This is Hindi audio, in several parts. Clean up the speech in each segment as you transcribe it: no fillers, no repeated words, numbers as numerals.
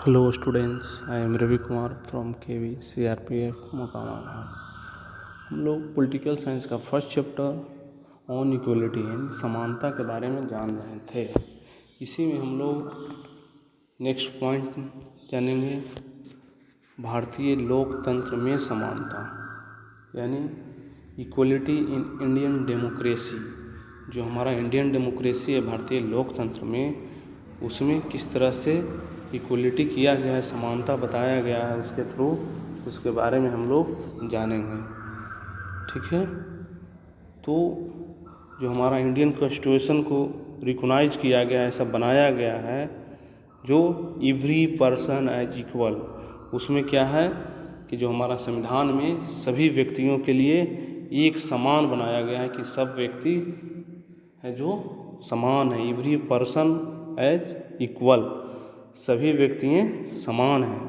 Hello students, I am Ravi Kumar from KV CRPF Mokama. हम लोग पॉलिटिकल साइंस का फर्स्ट चैप्टर ऑन इक्वलिटी यानी समानता के बारे में जान रहे थे। इसी में हम लोग नेक्स्ट पॉइंट जानेंगे भारतीय लोकतंत्र में समानता यानी इक्वलिटी इन इंडियन डेमोक्रेसी। जो हमारा इंडियन डेमोक्रेसी है भारतीय लोकतंत्र में, उसमें किस तरह से इक्वलिटी किया गया है, समानता बताया गया है उसके थ्रू, उसके बारे में हम लोग जानेंगे। ठीक है, तो जो हमारा इंडियन कॉन्स्टिट्यूशन को रिकॉग्नाइज किया गया है, सब बनाया गया है, जो एवरी पर्सन एज इक्वल, उसमें क्या है कि जो हमारा संविधान में सभी व्यक्तियों के लिए एक समान बनाया गया है कि सब व्यक्ति है जो समान है। एवरी पर्सन एज इक्वल, सभी व्यक्ति समान हैं।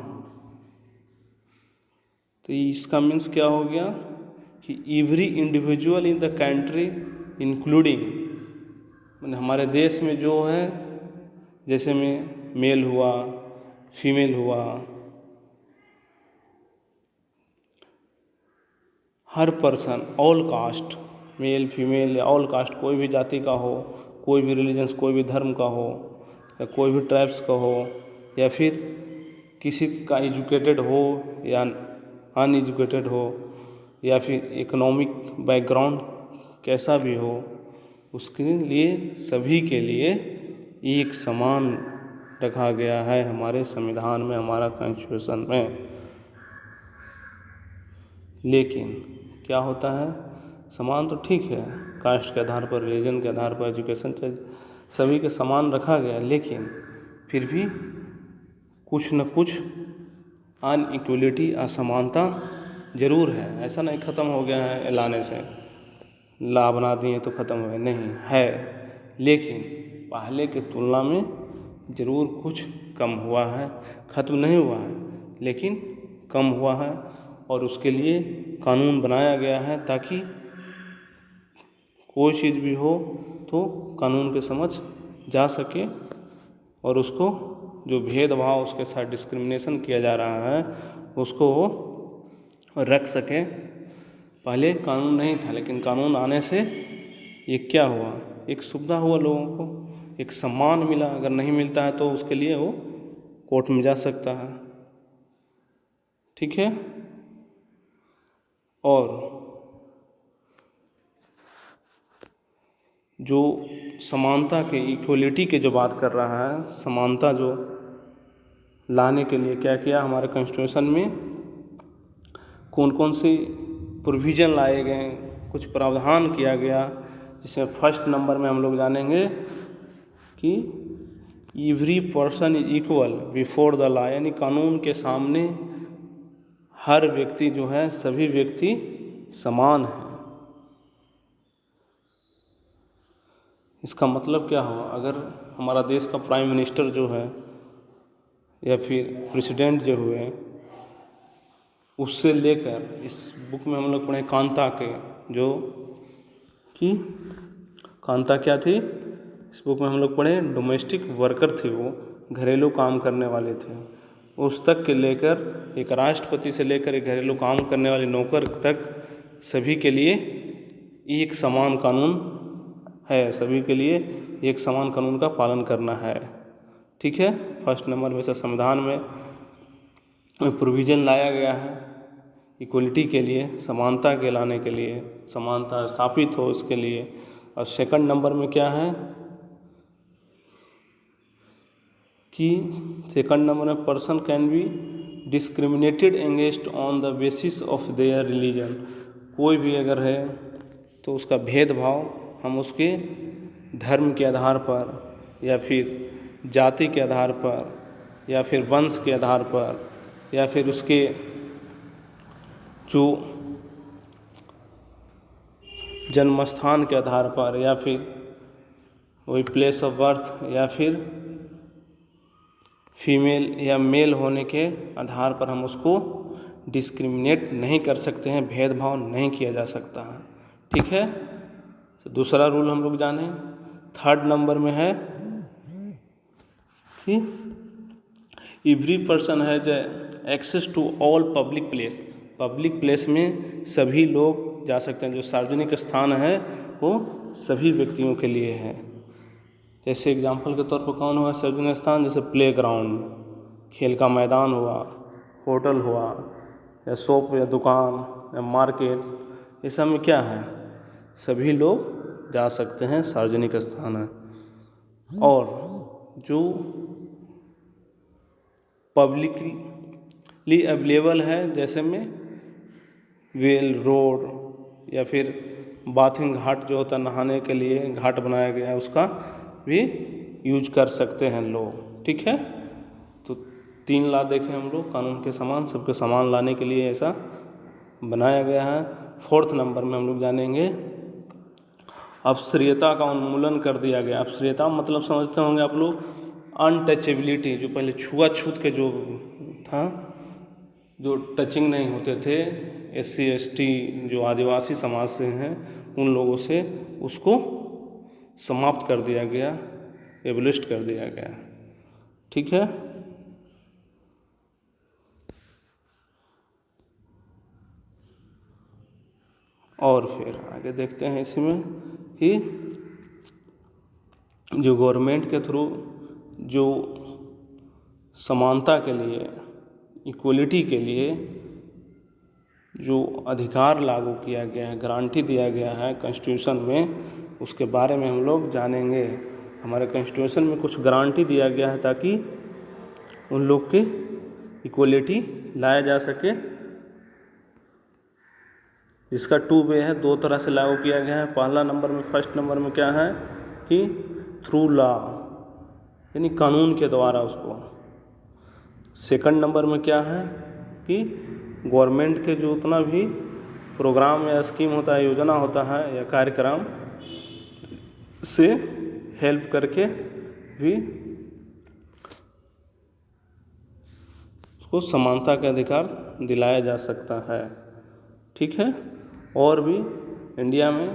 तो इसका मीन्स क्या हो गया कि every individual in the country including, मैंने हमारे देश में जो है जैसे में मेल हुआ, फीमेल हुआ, हर person, all caste, male female या ऑल कास्ट, कोई भी जाति का हो, कोई भी रिलीजन्स, कोई भी धर्म का हो, या कोई भी ट्राइब्स का हो, या फिर किसी का एजुकेटेड हो या अनएजुकेटेड हो, या फिर इकोनॉमिक बैकग्राउंड कैसा भी हो, उसके लिए सभी के लिए एक समान रखा गया है हमारे संविधान में, हमारा कॉन्स्टिट्यूशन में। लेकिन क्या होता है, समान तो ठीक है, कास्ट के आधार पर, रिलीजन के आधार पर, एजुकेशन सभी के समान रखा गया, लेकिन फिर भी कुछ न कुछ अनइक्वलिटी, असमानता ज़रूर है। ऐसा नहीं ख़त्म हो गया है लाने से, ला बना दिए तो ख़त्म हो गया, नहीं है, लेकिन पहले की तुलना में ज़रूर कुछ कम हुआ है, ख़त्म नहीं हुआ है लेकिन कम हुआ है। और उसके लिए कानून बनाया गया है ताकि कोई चीज़ भी हो तो कानून के समझ जा सके, और उसको जो भेदभाव उसके साथ डिस्क्रिमिनेशन किया जा रहा है उसको वो रख सके। पहले कानून नहीं था, लेकिन कानून आने से ये क्या हुआ, एक सुविधा हुआ, लोगों को एक सम्मान मिला। अगर नहीं मिलता है तो उसके लिए वो कोर्ट में जा सकता है। ठीक है, और जो समानता के, इक्वलिटी के जो बात कर रहा है, समानता जो लाने के लिए क्या किया हमारे कॉन्स्टिट्यूशन में, कौन कौन से प्रोविज़न लाए गए, कुछ प्रावधान किया गया। जिसमें फर्स्ट नंबर में हम लोग जानेंगे कि every person is equal before the law, यानी कानून के सामने हर व्यक्ति जो है, सभी व्यक्ति समान हैं। इसका मतलब क्या हुआ, अगर हमारा देश का प्राइम मिनिस्टर जो है या फिर प्रेसिडेंट जो हुए, उससे लेकर इस बुक में हम लोग पढ़े कांता के, जो कि कांता क्या थी, इस बुक में हम लोग पढ़े डोमेस्टिक वर्कर थे, वो घरेलू काम करने वाले थे। उस तक के लेकर एक राष्ट्रपति से लेकर एक घरेलू काम करने वाले नौकर तक सभी के लिए एक समान कानून है, सभी के लिए एक समान कानून का पालन करना है। ठीक है, फर्स्ट नंबर में से संविधान में प्रोविज़न लाया गया है इक्वलिटी के लिए, समानता के लाने के लिए, समानता स्थापित हो उसके लिए। और सेकंड नंबर में क्या है कि सेकंड नंबर में person can be discriminated against on the basis of their religion. कोई भी अगर है तो उसका भेदभाव हम उसके धर्म के आधार पर, या फिर जाति के आधार पर, या फिर वंश के आधार पर, या फिर उसके जो जन्म स्थान के आधार पर, या फिर वही प्लेस ऑफ बर्थ, या फिर फीमेल या मेल होने के आधार पर हम उसको डिस्क्रिमिनेट नहीं कर सकते हैं, भेदभाव नहीं किया जा सकता है। ठीक है, तो दूसरा रूल हम लोग जाने। थर्ड नंबर में है कि every person has access to all public place. Public place में सभी लोग जा सकते हैं। जो सार्वजनिक स्थान है वो सभी व्यक्तियों के लिए है। जैसे एग्जाम्पल के तौर पर कौन हुआ सार्वजनिक स्थान, जैसे प्ले ग्राउंड, खेल का मैदान हुआ, होटल हुआ, या शॉप या दुकान या मार्केट, ये सब में क्या है, सभी लोग जा सकते हैं, सार्वजनिक स्थान है। और जो पब्लिकली अवेलेबल है, जैसे में वेल, रोड या फिर बाथिंग घाट जो होता है नहाने के लिए घाट बनाया गया है, उसका भी यूज कर सकते हैं लोग। ठीक है, तो 3 ला देखें हम लोग, कानून के समान सबके समान लाने के लिए ऐसा बनाया गया है। 4th नंबर में हम लोग जानेंगे अपश्रियता का उन्मूलन कर दिया गया। अपश्रियता मतलब समझते होंगे आप लोग, अनटचेबिलिटी, जो पहले छुआछूत के जो था, जो टचिंग नहीं होते थे, SC ST जो आदिवासी समाज से हैं उन लोगों से, उसको समाप्त कर दिया गया, एबलिस्ट कर दिया गया। ठीक है, और फिर आगे देखते हैं इसी में कि जो गवर्नमेंट के थ्रू जो समानता के लिए, इक्वलिटी के लिए जो अधिकार लागू किया गया है, गारंटी दिया गया है कॉन्स्टिट्यूशन में, उसके बारे में हम लोग जानेंगे। हमारे कॉन्स्टिट्यूशन में कुछ गारंटी दिया गया है ताकि उन लोग की इक्वलिटी लाया जा सके, जिसका 2 वे है, 2 तरह से लागू किया गया है। पहला नंबर में, फर्स्ट नंबर में क्या है कि थ्रू लॉ, यानी कानून के द्वारा उसको। सेकंड नंबर में क्या है कि गवर्नमेंट के जो उतना भी प्रोग्राम या स्कीम होता है, योजना होता है या कार्यक्रम से हेल्प करके भी उसको समानता के अधिकार दिलाया जा सकता है। ठीक है, और भी इंडिया में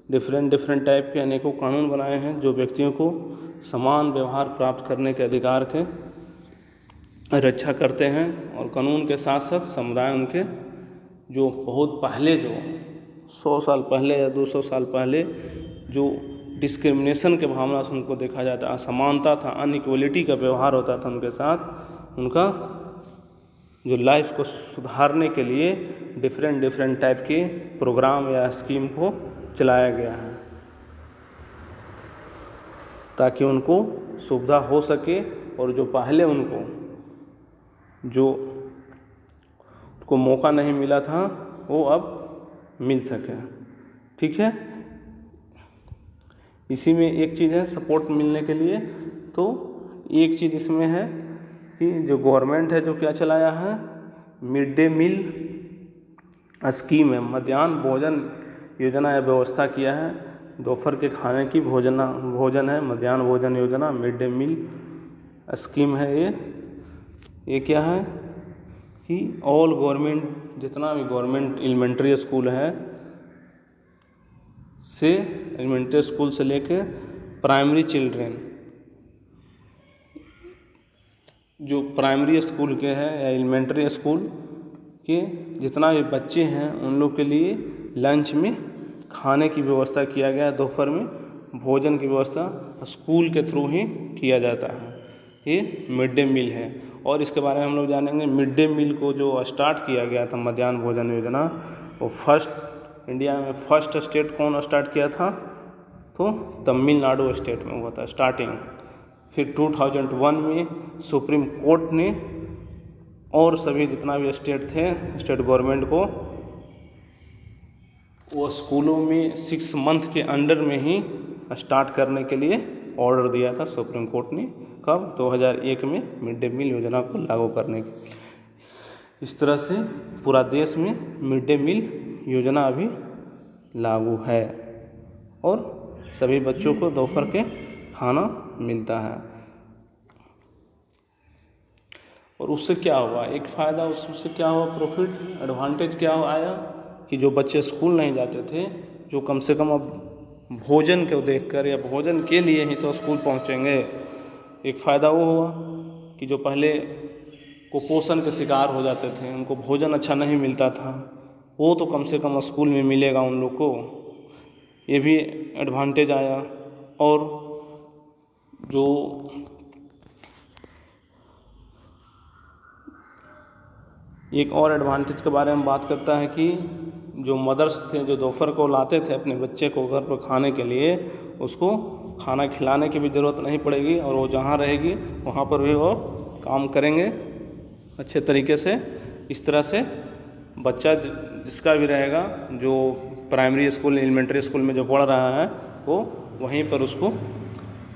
डिफरेंट टाइप के अनेकों कानून बनाए हैं जो व्यक्तियों को समान व्यवहार प्राप्त करने के अधिकार के रक्षा करते हैं। और कानून के साथ साथ समुदाय उनके जो बहुत पहले, जो 100 साल पहले या 200 साल पहले जो डिस्क्रिमिनेशन के भावना से उनको देखा जाता, असमानता था, अनइक्वलिटी का व्यवहार होता था उनके साथ, उनका जो लाइफ को सुधारने के लिए डिफरेंट टाइप के प्रोग्राम या स्कीम को चलाया गया है ताकि उनको सुविधा हो सके, और जो पहले उनको मौका नहीं मिला था वो अब मिल सके। ठीक है, इसी में एक चीज़ है सपोर्ट मिलने के लिए, तो एक चीज़ इसमें है कि जो गवर्नमेंट है जो क्या चलाया है, मिड डे मील स्कीम है, मध्याह्न भोजन योजना या व्यवस्था किया है। दोपहर के खाने की भोजन है, मध्याह्न भोजन योजना, मिड डे मील स्कीम है। ये क्या है कि ऑल गवर्नमेंट, जितना भी गवर्नमेंट एलिमेंट्री स्कूल है से, एलिमेंट्री स्कूल से लेके प्राइमरी चिल्ड्रेन, जो प्राइमरी स्कूल के हैं या एलिमेंट्री स्कूल के जितना भी बच्चे हैं उन लोग के लिए लंच में खाने की व्यवस्था किया गया है। दोपहर में भोजन की व्यवस्था स्कूल के थ्रू ही किया जाता है। ये मिड डे मील है। और इसके बारे में हम लोग जानेंगे, मिड डे मील को जो स्टार्ट किया गया था मध्याह्न भोजन योजना, वो इंडिया में फर्स्ट स्टेट कौन स्टार्ट किया था, तो तमिलनाडु स्टेट में हुआ था स्टार्टिंग। फिर 2001 में सुप्रीम कोर्ट ने और सभी जितना भी स्टेट थे, स्टेट गवर्नमेंट को वो स्कूलों में 6 मंथ के अंडर में ही स्टार्ट करने के लिए ऑर्डर दिया था सुप्रीम कोर्ट ने। कब? 2001 में मिड डे मील योजना को लागू करने के। इस तरह से पूरा देश में मिड डे मील योजना अभी लागू है और सभी बच्चों को दोपहर के खाना मिलता है। और उससे क्या हुआ, एक फ़ायदा उससे क्या हुआ, प्रॉफिट एडवांटेज क्या आया कि जो बच्चे स्कूल नहीं जाते थे, जो कम से कम अब भोजन को देखकर या भोजन के लिए ही तो स्कूल पहुंचेंगे, एक फ़ायदा वो हुआ। कि जो पहले कुपोषण के शिकार हो जाते थे, उनको भोजन अच्छा नहीं मिलता था, वो तो कम से कम स्कूल में मिलेगा उन लोग को, ये भी एडवांटेज आया। और जो एक और एडवांटेज के बारे में बात करता है कि जो मदर्स थे, जो दोपहर को लाते थे अपने बच्चे को घर पर खाने के लिए, उसको खाना खिलाने की भी ज़रूरत नहीं पड़ेगी और वो जहाँ रहेगी वहाँ पर भी वो काम करेंगे अच्छे तरीके से। इस तरह से बच्चा जिसका भी रहेगा, जो प्राइमरी स्कूल, एलिमेंट्री स्कूल में जो पढ़ रहा है, वो वहीं पर उसको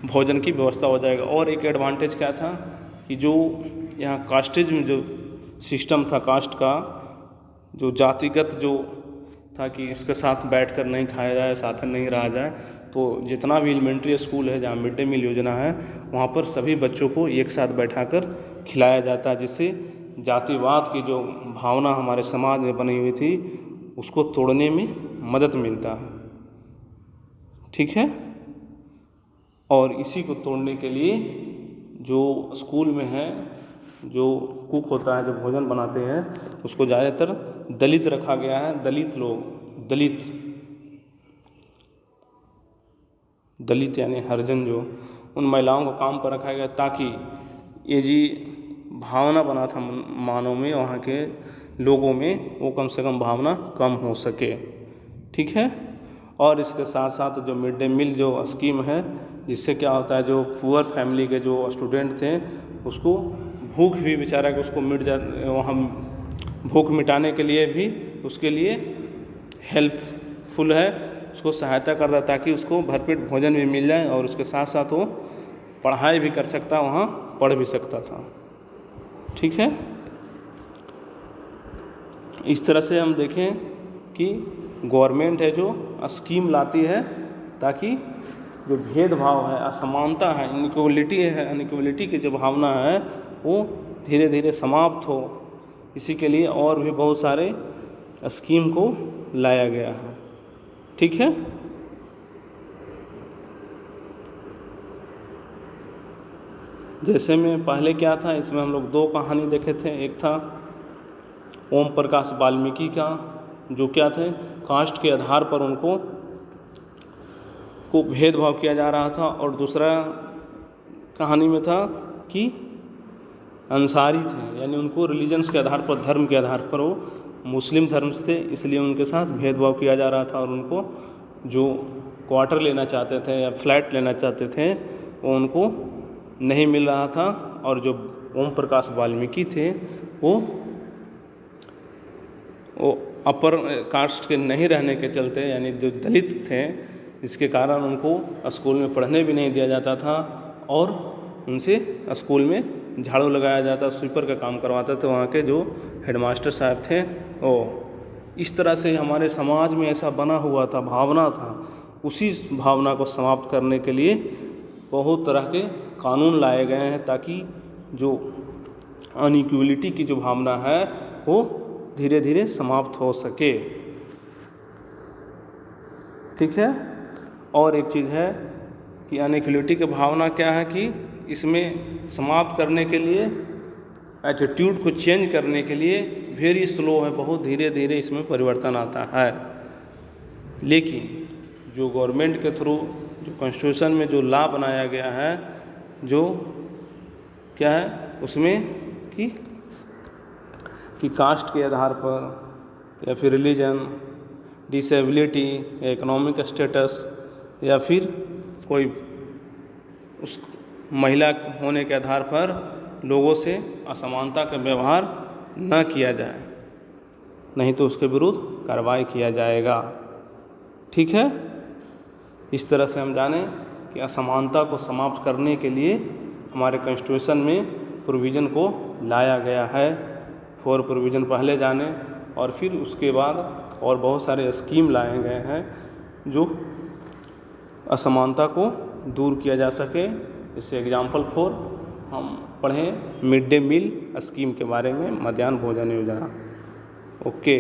भोजन की व्यवस्था हो जाएगा। और एक एडवांटेज क्या था कि जो यहाँ कास्टिज्म जो सिस्टम था, कास्ट का जो जातिगत जो था कि इसके साथ बैठकर नहीं खाया जाए, साथ में नहीं रहा जाए, तो जितना भी एलिमेंट्री स्कूल है जहाँ मिड डे मील योजना है, वहाँ पर सभी बच्चों को एक साथ बैठाकर खिलाया जाता है, जिससे जातिवाद की जो भावना हमारे समाज में बनी हुई थी उसको तोड़ने में मदद मिलता है। ठीक है। और इसी को तोड़ने के लिए जो स्कूल में है, जो कुक होता है, जो भोजन बनाते हैं, उसको ज़्यादातर दलित रखा गया है। दलित लोग, दलित यानी हरिजन, जो उन महिलाओं को काम पर रखा गया ताकि ये जी भावना बना था मानव में, वहाँ के लोगों में, वो कम से कम भावना कम हो सके। ठीक है। और इसके साथ साथ जो मिड डे मील जो स्कीम है, जिससे क्या होता है, जो पुअर फैमिली के जो स्टूडेंट थे उसको भूख भी बेचारा कि उसको मिट जाए, वहाँ भूख मिटाने के लिए भी उसके लिए हेल्पफुल है, उसको सहायता करता है ताकि उसको भरपेट भोजन भी मिल जाए और उसके साथ साथ वो पढ़ाई भी कर सकता, वहाँ पढ़ भी सकता था। ठीक है। इस तरह से हम देखें कि गवर्नमेंट है जो स्कीम लाती है ताकि जो भेदभाव है, असमानता है, इनइक्वलिटी की जो भावना है वो धीरे धीरे समाप्त हो। इसी के लिए और भी बहुत सारे स्कीम को लाया गया है। ठीक है। जैसे में पहले क्या था, इसमें हम लोग दो कहानी देखे थे। एक था ओम प्रकाश वाल्मीकि का, जो क्या थे, कास्ट के आधार पर उनको को भेदभाव किया जा रहा था, और दूसरा कहानी में था कि अंसारी थे, यानी उनको रिलीजन्स के आधार पर, धर्म के आधार पर, वो मुस्लिम धर्म से थे, इसलिए उनके साथ भेदभाव किया जा रहा था और उनको जो क्वार्टर लेना चाहते थे या फ्लैट लेना चाहते थे वो उनको नहीं मिल रहा था। और जो ओम प्रकाश वाल्मीकि थे वो अपर कास्ट के नहीं रहने के चलते, यानी जो दलित थे, इसके कारण उनको स्कूल में पढ़ने भी नहीं दिया जाता था और उनसे स्कूल में झाड़ू लगाया जाता, स्वीपर का काम करवाते थे वहाँ के जो हेडमास्टर साहब थे। वो इस तरह से हमारे समाज में ऐसा बना हुआ था, भावना था। उसी भावना को समाप्त करने के लिए बहुत तरह के कानून लाए गए हैं ताकि जो अनइक्वलिटी की जो भावना है वो धीरे धीरे समाप्त हो सके। ठीक है। और एक चीज़ है कि अनइक्वलिटी की भावना क्या है कि इसमें समाप्त करने के लिए, एटीट्यूड को चेंज करने के लिए वेरी स्लो है, बहुत धीरे धीरे इसमें परिवर्तन आता है। लेकिन जो गवर्नमेंट के थ्रू, जो कॉन्स्टिट्यूशन में जो लॉ बनाया गया है, जो क्या है उसमें कि कास्ट के आधार पर या फिर रिलीजन, डिसेबिलिटी या इकोनॉमिक स्टेटस या फिर कोई उस महिला होने के आधार पर लोगों से असमानता का व्यवहार न किया जाए, नहीं तो उसके विरुद्ध कार्रवाई किया जाएगा। ठीक है। इस तरह से हम जानें कि असमानता को समाप्त करने के लिए हमारे कॉन्स्टिट्यूशन में प्रोविज़न को लाया गया है। 4 प्रोविज़न पहले जाने और फिर उसके बाद और बहुत सारे स्कीम लाए गए हैं जो असमानता को दूर किया जा सके। इससे एग्जाम्पल 4 हम पढ़ें मिड डे मील स्कीम के बारे में, मध्याह्न भोजन योजना। ओके।